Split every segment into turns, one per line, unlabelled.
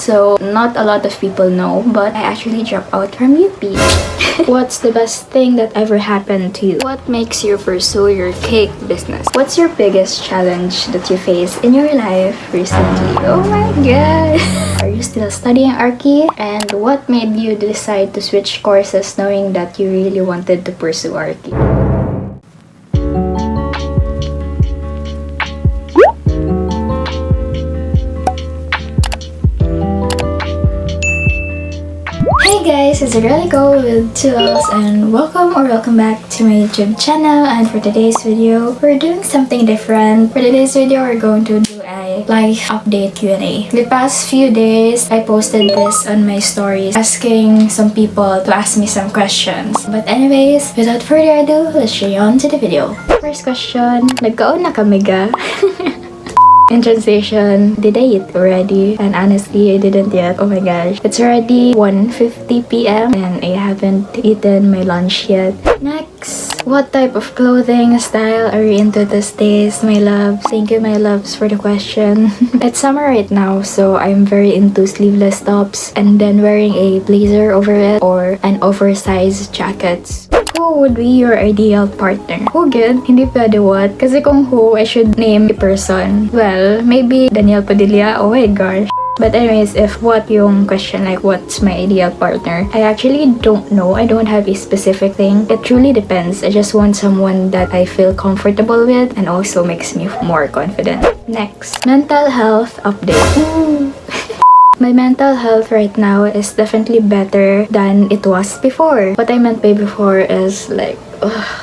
so not a lot of people know, but I actually dropped out from UP. What's the best thing that ever happened to you? What makes you pursue your cake business? What's your biggest challenge that you face in your life recently? Oh my god! Are you still studying Archi? And what made you decide to switch courses knowing that you really wanted to pursue Archi? Hey guys, it's really go with 2 L's and welcome back to my YouTube channel. And for today's video, we're doing something different. For today's video, we're going to do a live update Q&A. The past few days, I posted this on my stories asking some people to ask me some questions. But anyways, without further ado, let's get on to the video. First question, nagkaon na kami ga? In translation, did I eat already? And honestly, I didn't yet. Oh my gosh. It's already 1:50 p.m. and I haven't eaten my lunch yet. Next, what type of clothing style are you into these days, my loves? Thank you, my loves, for the question. It's summer right now, so I'm very into sleeveless tops and then wearing a blazer over it or an oversized jackets. Who would be your ideal partner? Who good? Hindi pwede what? Kasi kung who, I should name a person. Well, maybe Daniel Padilla. Oh my gosh. But anyways, if what yung question, like what's my ideal partner, I actually don't know. I don't have a specific thing. It truly depends. I just want someone that I feel comfortable with and also makes me more confident. Next, mental health update. Ooh. My mental health right now is definitely better than it was before. What I meant by before is like,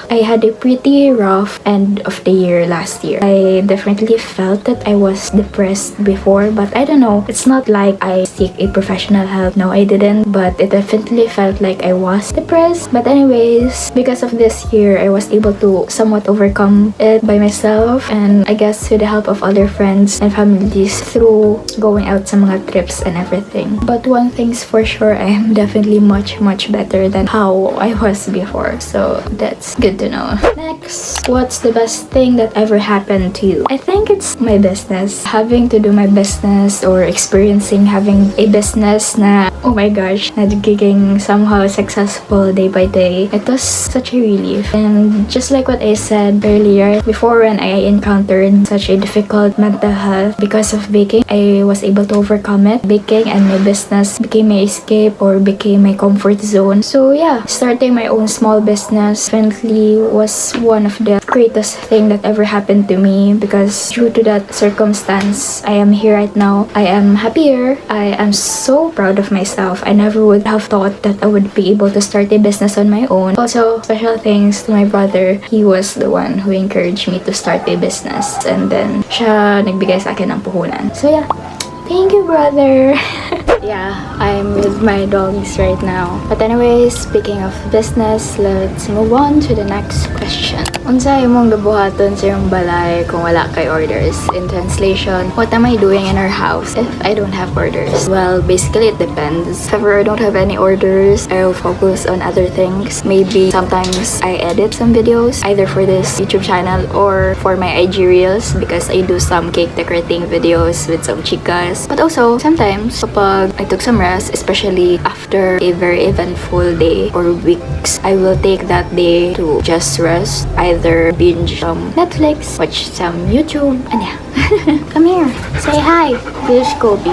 I had a pretty rough end of the year last year. I definitely felt that I was depressed before, but I don't know. It's not like I seek a professional help. No, I didn't, but it definitely felt like I was depressed. But anyways, because of this year, I was able to somewhat overcome it by myself and I guess with the help of other friends and families through going out sa mga trips and everything. But one thing's for sure, I am definitely much better than how I was before. So that's good to know. Next, what's the best thing that ever happened to you? I think it's my business. Having to do my business or experiencing having a business na, oh my gosh, nagiging somehow successful day by day. It was such a relief. And just like what I said earlier, before when I encountered such a difficult mental health because of baking, I was able to overcome it. Baking and my business became my escape or became my comfort zone. So yeah, starting my own small business definitely was one of the greatest thing that ever happened to me because due to that circumstance, I am here right now. I am happier. I am so proud of myself. I never would have thought that I would be able to start a business on my own. Also, special thanks to my brother. He was the one who encouraged me to start a business and then siya nagbigay sa akin ng puhunan. So yeah, thank you, brother. Yeah, I'm with my dogs right now. But anyways, speaking of business, let's move on to the next question. Unsa imong gabuhaton sa iyong balay kung wala kay orders? In translation, what am I doing in our house if I don't have orders? Well, basically it depends. If ever I don't have any orders, I'll focus on other things. Maybe sometimes I edit some videos, either for this YouTube channel or for my IG Reels because I do some cake decorating videos with some chicas. But also, sometimes kapag I took some rest, especially after a very eventful day or weeks, I will take that day to just rest, either binge some Netflix, watch some YouTube, and yeah. Come here, say hi. Here's Kobe.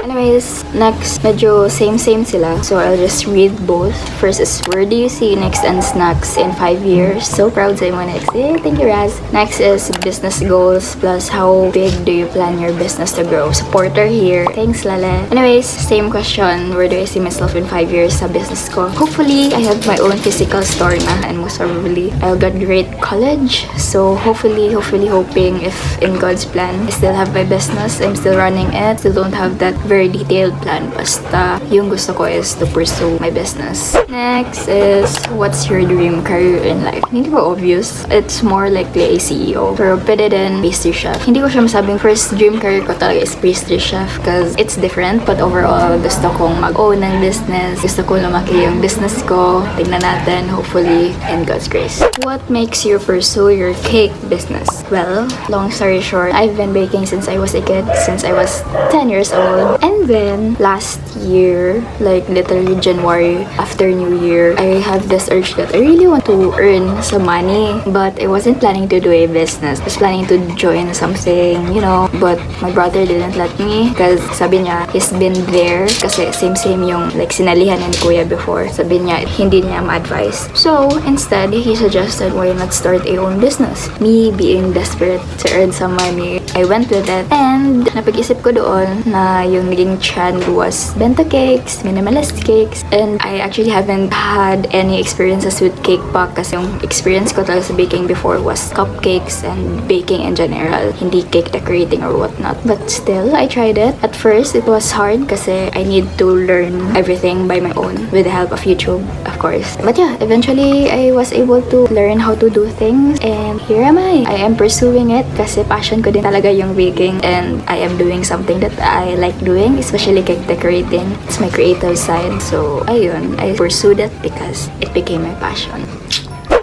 Anyways, next, medyo same sila. So I'll just read both. First is, where do you see Next and Snacks in 5 years? So proud sa mo, Next. Hey, thank you, Raz. Next is business goals plus how big do you plan your business to grow? Supporter here. Thanks, Lale. Anyways, same question. Where do I see myself in 5 years sa business ko? Hopefully, I have my own physical store na and most probably, I'll graduate college. So hopefully, hoping if in God's plan, I still have my business. I'm still running it. Still don't have that very detailed plan. Basta, yung gusto ko is to pursue my business. Next is, what's your dream career in life? Hindi ko obvious. It's more likely a CEO. Pero pwede din pastry chef. Hindi ko siya masabing first dream career ko talaga is pastry chef because it's different. But overall, gusto kong mag-own ng business. Gusto ko lumaki yung business ko. Tignan natin, hopefully, in God's grace. What makes you pursue your cake business? Well, long story short, I've been baking since I was a kid, since I was 10 years old. And then, last year, like literally January, after New Year, I have this urge that I really want to earn some money. But I wasn't planning to do a business. I was planning to join something, you know. But my brother didn't let me because sabi niya, he's been there. Kasi same yung like sinalihan ni Kuya before. Sabi niya, hindi niya ma-advise. So, instead, he suggested, why not start a own business? Me being desperate to earn some money, I went with it. And napag-isip ko doon na yung naging trend was bento cakes, minimalist cakes. And I actually haven't had any experiences with cake pa kasi yung experience ko talaga sa baking before was cupcakes and baking in general. Hindi cake decorating or whatnot. But still, I tried it. At first, it was hard kasi I need to learn everything by my own with the help of YouTube, of course. But yeah, eventually, I was able to learn how to do things. And here am I. I am pursuing it kasi passion ko din talaga yung baking. And I am doing something that I like doing, especially cake decorating. It's my creative side. So, ayun, I pursued it because it became my passion.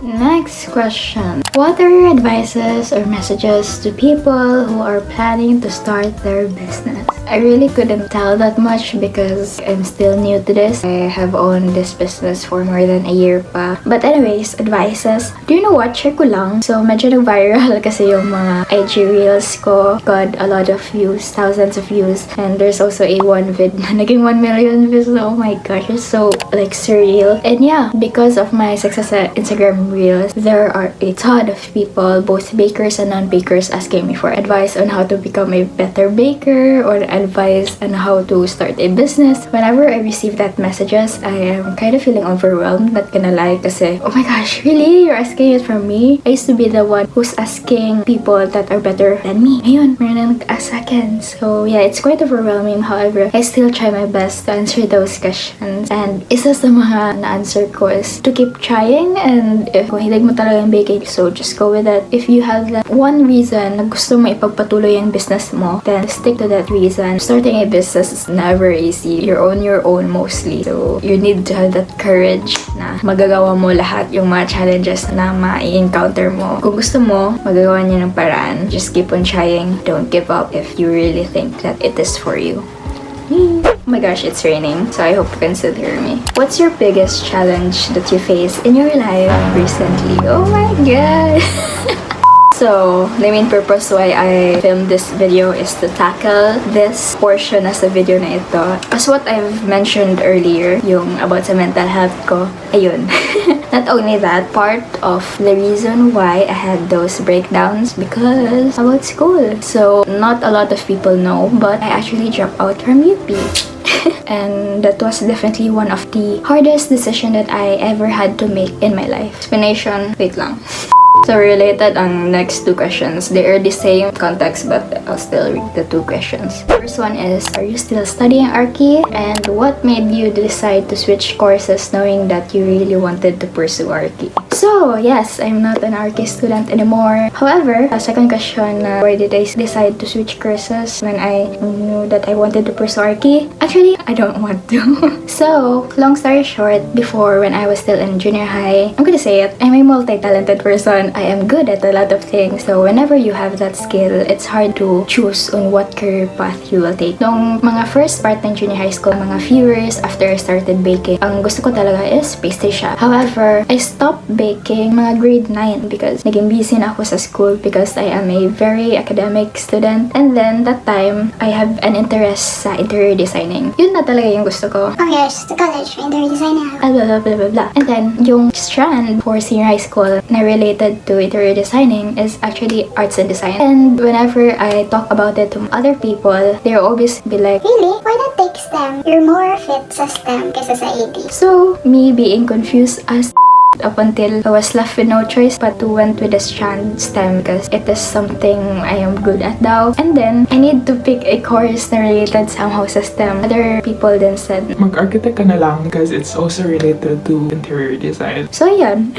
Next question. What are your advices or messages to people who are planning to start their business? I really couldn't tell that much because I'm still new to this. I have owned this business for more than a year pa. But anyways, advices. Do you know what? Share ko lang. So, medyo nag-viral kasi yung mga IG reels ko. Got a lot of views, thousands of views. And there's also a one vid na naging 1 million views. Oh my gosh, it's so like surreal. And yeah, because of my success at Instagram reels, there are a ton of people, both bakers and non-bakers, asking me for advice on how to become a better baker or advice on how to start a business. Whenever I receive that messages, I am kind of feeling overwhelmed, not gonna lie, kasi, oh my gosh, really? You're asking it from me? I used to be the one who's asking people that are better than me. Ayun, meron na nag-ask akin. So yeah, it's quite overwhelming. However, I still try my best to answer those questions. And isa sa mga na-answer ko is to keep trying, and if hilig mo talaga yung baking, so just go with it. If you have that one reason na gusto mo ipagpatuloy yung business mo, then stick to that reason. Starting a business is never easy. You're on your own mostly. So, you need to have that courage na magagawa mo lahat yung mga challenges na ma-encounter mo. Kung gusto mo, magagawa niya ng paraan. Just keep on trying. Don't give up if you really think that it is for you. Oh my gosh, it's raining, so I hope you can still hear me. What's your biggest challenge that you faced in your life recently? Oh my god! So, the main purpose why I filmed this video is to tackle this portion as a video na ito. As what I've mentioned earlier, yung about sa mental health ko, ayun. Not only that, part of the reason why I had those breakdowns because about school. So, not a lot of people know, but I actually dropped out from UP. And that was definitely one of the hardest decisions that I ever had to make in my life. Explanation, wait lang. So related ang next two questions. They are the same context, but I'll still read the two questions. First one is, are you still studying Archi? And what made you decide to switch courses knowing that you really wanted to pursue Archi? So yes, I'm not an Archi student anymore. However, second question, why did I decide to switch courses when I knew that I wanted to pursue Archi? Actually, I don't want to. So, long story short, before when I was still in junior high, I'm gonna say it, I'm a multi-talented person. I am good at a lot of things. So, whenever you have that skill, it's hard to choose on what career path you will take. Nung mga first part ng junior high school, mga few years after I started baking, ang gusto ko talaga is pastry shop. However, I stopped baking mga grade 9 because naging busy na ako sa school because I am a very academic student. And then, that time, I have an interest sa interior designing. Yun na talaga yung gusto ko.
Oh yes, to college, interior designer.
Blah, blah, blah, blah, blah. And then, yung strand for senior high school na related to interior designing is actually arts and design. And whenever I talk about it to other people, they'll always be like,
Really? Why not take STEM? You're more fit sa STEM kaysa sa AD.
so me being confused as up until I was left with no choice but to went with the strand STEM because it is something I am good at daw. And then, I need to pick a course na related somehow sa STEM. Other people then said,
mag-architect ka na lang because it's also related to interior design.
so yan.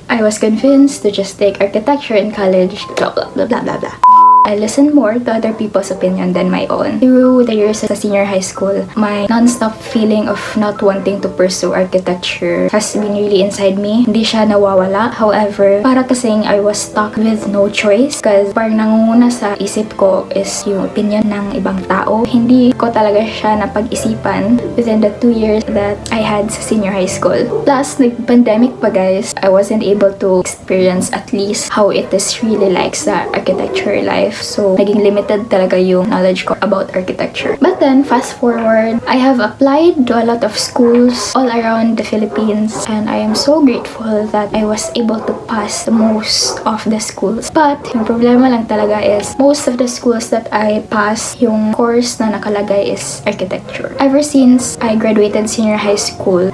I was convinced to just take architecture in college, blah blah blah blah blah blah. I listened more to other people's opinion than my own. Through the years sa senior high school, my non-stop feeling of not wanting to pursue architecture has been really inside me. Hindi siya nawawala. However, para kasing I was stuck with no choice because parang nangunguna sa isip ko is yung opinion ng ibang tao. Hindi ko talaga siya napag-isipan within the 2 years that I had sa senior high school. Plus, nag-pandemic pa guys, I wasn't able to experience at least how it is really like sa architecture life. So, naging limited talaga yung knowledge ko about architecture. But then, fast forward, I have applied to a lot of schools all around the Philippines and I am so grateful that I was able to pass most of the schools. But, yung problema lang talaga is most of the schools that I passed, yung course na nakalagay is architecture. Ever since I graduated senior high school,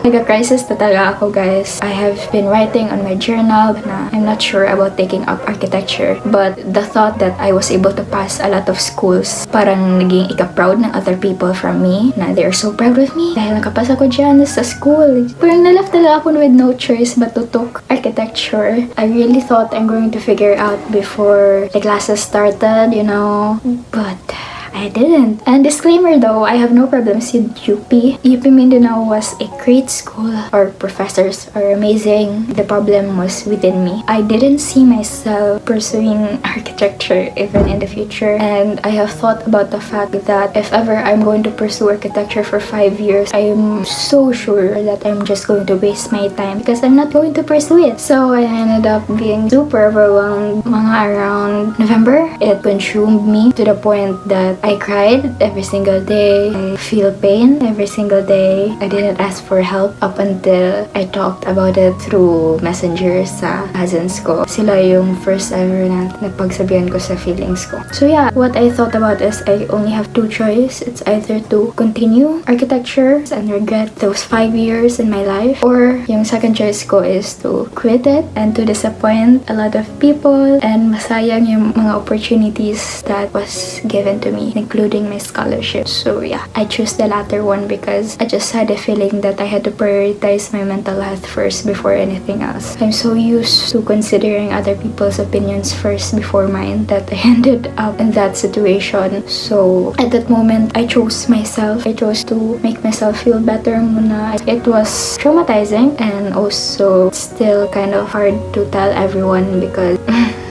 nagka-crisis na talaga ako guys. I have been writing on my journal na I'm not sure about taking up architecture. But the thought that I was able to pass a lot of schools, parang naging ika-proud ng other people from me na they're so proud of me dahil nakapasa ko dyan sa school. Parang naleft talaga ako with no choice but to took architecture. I really thought I'm going to figure out before the classes started, you know, but I didn't. And disclaimer though, I have no problems with UP. UP Mindanao was a great school. Our professors are amazing. The problem was within me. I didn't see myself pursuing architecture even in the future. And I have thought about the fact that if ever I'm going to pursue architecture for 5 years, I am so sure that I'm just going to waste my time because I'm not going to pursue it. So I ended up being super overwhelmed mga around November. It consumed me to the point that I cried every single day. I feel pain every single day. I didn't ask for help up until I talked about it through messenger sa cousins ko. Sila yung first ever na napagsabihan ko sa feelings ko. So yeah, what I thought about is I only have 2 choices. It's either to continue architecture and regret those 5 years in my life, or yung second choice ko is to quit it and to disappoint a lot of people and masayang yung mga opportunities that was given to me, including my scholarship. So yeah, I chose the latter one because I just had a feeling that I had to prioritize my mental health first before anything else. I'm so used to considering other people's opinions first before mine that I ended up in that situation. So at that moment, I chose myself. I chose to make myself feel better muna. It was traumatizing and also still kind of hard to tell everyone because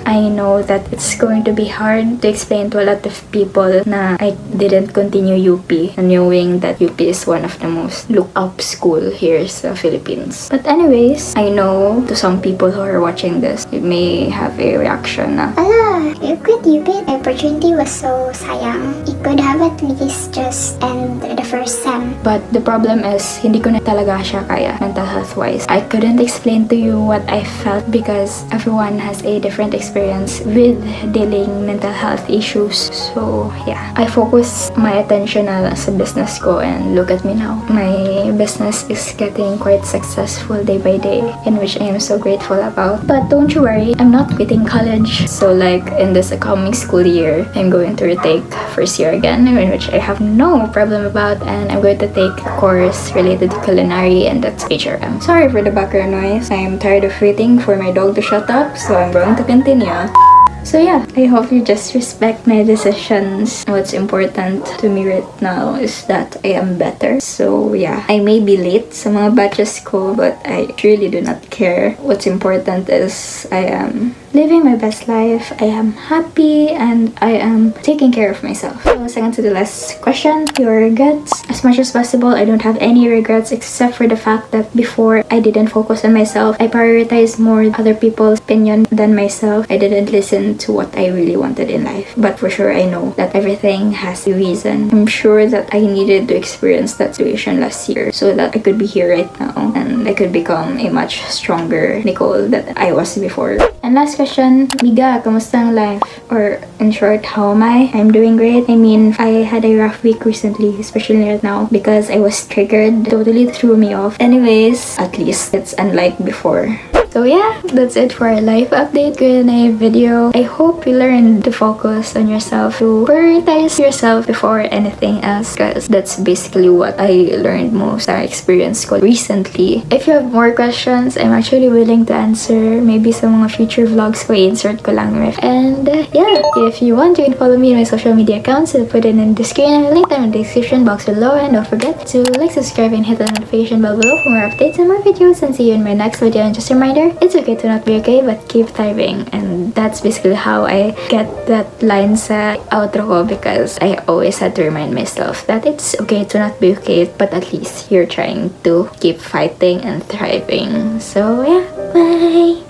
I know that it's going to be hard to explain to a lot of people na I didn't continue UP, knowing that UP is one of the most looked up school here sa Philippines. But anyways, I know to some people who are watching this, it may have a reaction na,
Ala, you quit UP. The opportunity was so sayang. You could have at least just end the first sem.
but the problem is, hindi ko na talaga siya kaya mental health wise. I couldn't explain to you what I felt because everyone has a different experience with dealing mental health issues. So yeah, I focus my attention na sa business ko and look at me now. My business is getting quite successful day by day, in which I am so grateful about. But don't you worry, I'm not quitting college. So like in this coming school year, I'm going to retake first year again, in which I have no problem about, and I'm going to take a course related to culinary, and that's HRM. Sorry for the background noise. I'm tired of waiting for my dog to shut up, so I'm going to continue. So yeah, I hope you just respect my decisions. What's important to me right now is that I am better. So yeah, I may be late sa mga batches ko, but I really do not care. What's important is I am living my best life, I am happy, and I am taking care of myself. So second to the last question, your regrets. As much as possible, I don't have any regrets except for the fact that before I didn't focus on myself. I prioritized more other people's opinion than myself. I didn't listen to what I really wanted in life. But for sure, I know that everything has a reason. I'm sure that I needed to experience that situation last year so that I could be here right now and I could become a much stronger Nicole that I was before. And last question, Miga, kamusta ang life? Or in short, how am I? I'm doing great. I mean, I had a rough week recently, especially right now, because I was triggered. It totally threw me off. Anyways, at least it's unlike before. So So yeah, that's it for our life update Q&A video. I hope you learned to focus on yourself, to prioritize yourself before anything else, because that's basically what I learned most sa experience ko recently. If you have more questions, I'm actually willing to answer. Maybe sa mga future vlogs ko, i-insert ko lang. And yeah, if you want, you can follow me on my social media accounts. I'll put it in the screen and link them in the description box below. And don't forget to like, subscribe, and hit the notification bell below for more updates and more videos. And see you in my next video. And just a reminder, it's okay to not be okay, but keep thriving. And that's basically how I get that line sa outro ko, because I always had to remind myself that it's okay to not be okay, but at least you're trying to keep fighting and thriving. So yeah, bye!